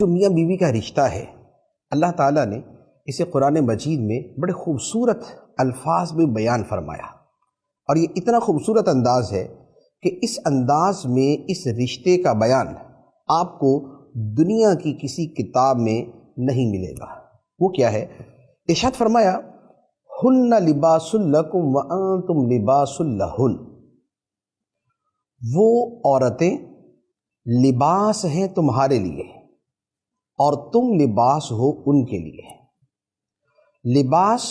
جو میاں بیوی کا رشتہ ہے، اللہ تعالیٰ نے اسے قرآن مجید میں بڑے خوبصورت الفاظ میں بیان فرمایا، اور یہ اتنا خوبصورت انداز ہے کہ اس انداز میں اس رشتے کا بیان آپ کو دنیا کی کسی کتاب میں نہیں ملے گا۔ وہ کیا ہے؟ ارشاد فرمایا، ہن لباس لکم وانتم لباس لہن۔ وہ عورتیں لباس ہیں تمہارے لیے اور تم لباس ہو ان کے لیے۔ لباس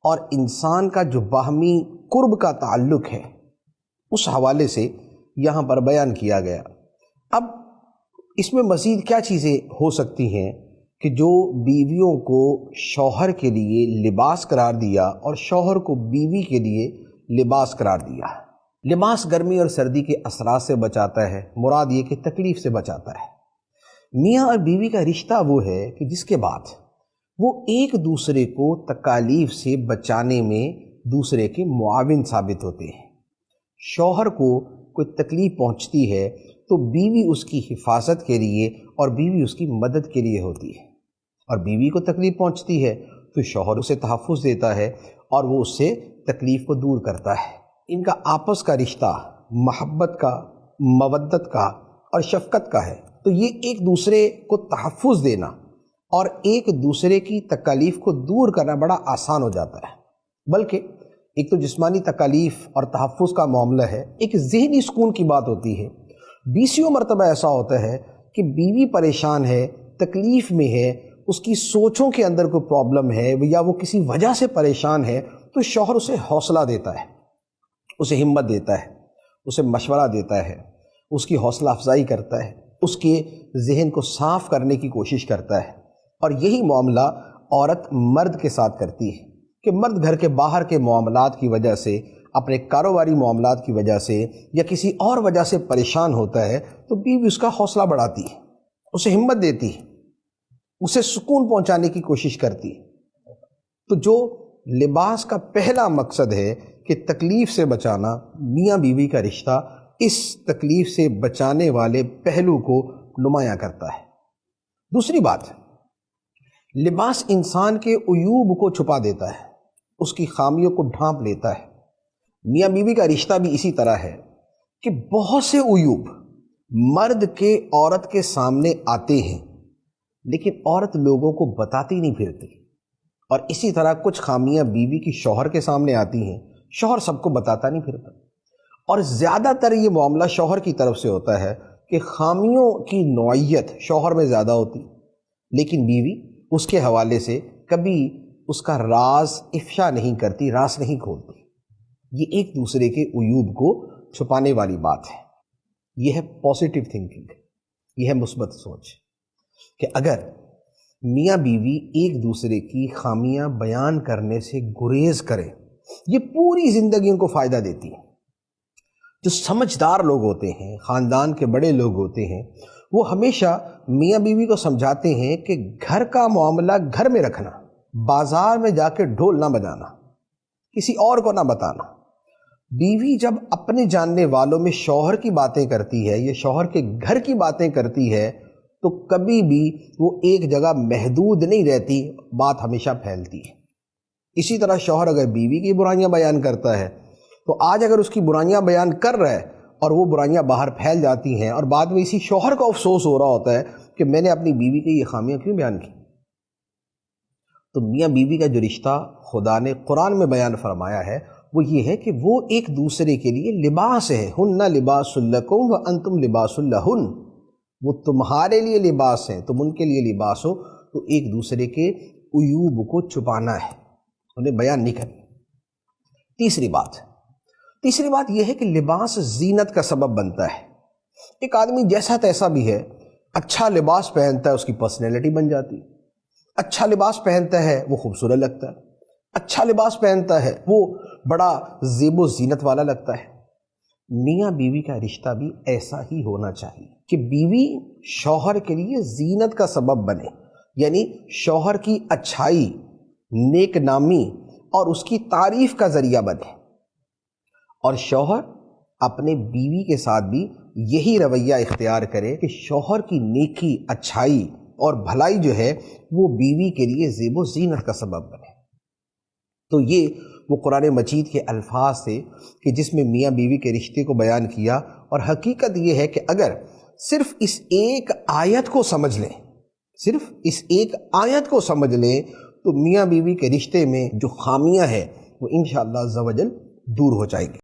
اور انسان کا جو باہمی قرب کا تعلق ہے، اس حوالے سے یہاں پر بیان کیا گیا۔ اب اس میں مزید کیا چیزیں ہو سکتی ہیں کہ جو بیویوں کو شوہر کے لیے لباس قرار دیا اور شوہر کو بیوی کے لیے لباس قرار دیا۔ لباس گرمی اور سردی کے اثرات سے بچاتا ہے، مراد یہ کہ تکلیف سے بچاتا ہے۔ میاں اور بیوی کا رشتہ وہ ہے کہ جس کے بعد وہ ایک دوسرے کو تکالیف سے بچانے میں دوسرے کے معاون ثابت ہوتے ہیں۔ شوہر کو کوئی تکلیف پہنچتی ہے تو بیوی اس کی حفاظت کے لیے اور بیوی اس کی مدد کے لیے ہوتی ہے، اور بیوی کو تکلیف پہنچتی ہے تو شوہر اسے تحفظ دیتا ہے اور وہ اس سے تکلیف کو دور کرتا ہے۔ ان کا آپس کا رشتہ محبت کا، مودت کا اور شفقت کا ہے، تو یہ ایک دوسرے کو تحفظ دینا اور ایک دوسرے کی تکالیف کو دور کرنا بڑا آسان ہو جاتا ہے۔ بلکہ ایک تو جسمانی تکالیف اور تحفظ کا معاملہ ہے، ایک ذہنی سکون کی بات ہوتی ہے۔ بیسیوں مرتبہ ایسا ہوتا ہے کہ بیوی پریشان ہے، تکلیف میں ہے، اس کی سوچوں کے اندر کوئی پرابلم ہے یا وہ کسی وجہ سے پریشان ہے، تو شوہر اسے حوصلہ دیتا ہے، اسے ہمت دیتا ہے، اسے مشورہ دیتا ہے، اس کی حوصلہ افزائی کرتا ہے، اس کے ذہن کو صاف کرنے کی کوشش کرتا ہے۔ اور یہی معاملہ عورت مرد کے ساتھ کرتی ہے کہ مرد گھر کے باہر کے معاملات کی وجہ سے، اپنے کاروباری معاملات کی وجہ سے یا کسی اور وجہ سے پریشان ہوتا ہے تو بیوی اس کا حوصلہ بڑھاتی ہے، اسے ہمت دیتی ہے، اسے سکون پہنچانے کی کوشش کرتی ہے۔ تو جو لباس کا پہلا مقصد ہے کہ تکلیف سے بچانا، میاں بیوی کا رشتہ اس تکلیف سے بچانے والے پہلو کو نمایاں کرتا ہے۔ دوسری بات، لباس انسان کے عیوب کو چھپا دیتا ہے، اس کی خامیوں کو ڈھانپ لیتا ہے۔ میاں بیوی کا رشتہ بھی اسی طرح ہے کہ بہت سے عیوب مرد کے عورت کے سامنے آتے ہیں، لیکن عورت لوگوں کو بتاتی نہیں پھرتی، اور اسی طرح کچھ خامیاں بیوی کی شوہر کے سامنے آتی ہیں، شوہر سب کو بتاتا نہیں پھرتا۔ اور زیادہ تر یہ معاملہ شوہر کی طرف سے ہوتا ہے کہ خامیوں کی نوعیت شوہر میں زیادہ ہوتی، لیکن بیوی اس کے حوالے سے کبھی اس کا راز افشا نہیں کرتی، راز نہیں کھولتی۔ یہ ایک دوسرے کے عیوب کو چھپانے والی بات ہے۔ یہ ہے پازیٹیو تھنکنگ، یہ ہے مثبت سوچ، کہ اگر میاں بیوی ایک دوسرے کی خامیاں بیان کرنے سے گریز کریں، یہ پوری زندگی ان کو فائدہ دیتی ہے۔ جو سمجھدار لوگ ہوتے ہیں، خاندان کے بڑے لوگ ہوتے ہیں، وہ ہمیشہ میاں بیوی کو سمجھاتے ہیں کہ گھر کا معاملہ گھر میں رکھنا، بازار میں جا کے ڈھول نہ بجانا، کسی اور کو نہ بتانا۔ بیوی جب اپنے جاننے والوں میں شوہر کی باتیں کرتی ہے یا شوہر کے گھر کی باتیں کرتی ہے تو کبھی بھی وہ ایک جگہ محدود نہیں رہتی، بات ہمیشہ پھیلتی ہے۔ اسی طرح شوہر اگر بیوی کی برائیاں بیان کرتا ہے تو آج اگر اس کی برائیاں بیان کر رہا ہے اور وہ برائیاں باہر پھیل جاتی ہیں اور بعد میں اسی شوہر کو افسوس ہو رہا ہوتا ہے کہ میں نے اپنی بیوی کی یہ خامیاں کیوں بیان کی۔ تو میاں بیوی کا جو رشتہ خدا نے قرآن میں بیان فرمایا ہے وہ یہ ہے کہ وہ ایک دوسرے کے لیے لباس ہے۔ ہن لباس لکم وانتم لباس لہن۔ وہ تمہارے لیے لباس ہیں، تم ان کے لیے لباس ہو۔ تو ایک دوسرے کے عیوب کو چھپانا ہے، انہیں بیان نہیں کرنا۔ تیسری بات یہ ہے کہ لباس زینت کا سبب بنتا ہے۔ ایک آدمی جیسا تیسا بھی ہے، اچھا لباس پہنتا ہے، اس کی پرسنالٹی بن جاتی ہے۔ اچھا لباس پہنتا ہے وہ خوبصورت لگتا ہے، اچھا لباس پہنتا ہے وہ بڑا زیب و زینت والا لگتا ہے۔ میاں بیوی کا رشتہ بھی ایسا ہی ہونا چاہیے کہ بیوی شوہر کے لیے زینت کا سبب بنے، یعنی شوہر کی اچھائی، نیک نامی اور اس کی تعریف کا ذریعہ بنے، اور شوہر اپنے بیوی کے ساتھ بھی یہی رویہ اختیار کرے کہ شوہر کی نیکی، اچھائی اور بھلائی جو ہے وہ بیوی کے لیے زیب و زینت کا سبب بنے۔ تو یہ وہ قرآن مجید کے الفاظ تھے کہ جس میں میاں بیوی کے رشتے کو بیان کیا، اور حقیقت یہ ہے کہ اگر صرف اس ایک آیت کو سمجھ لیں، صرف اس ایک آیت کو سمجھ لیں تو میاں بیوی کے رشتے میں جو خامیاں ہیں وہ انشاءاللہ عز و جل دور ہو جائے گی۔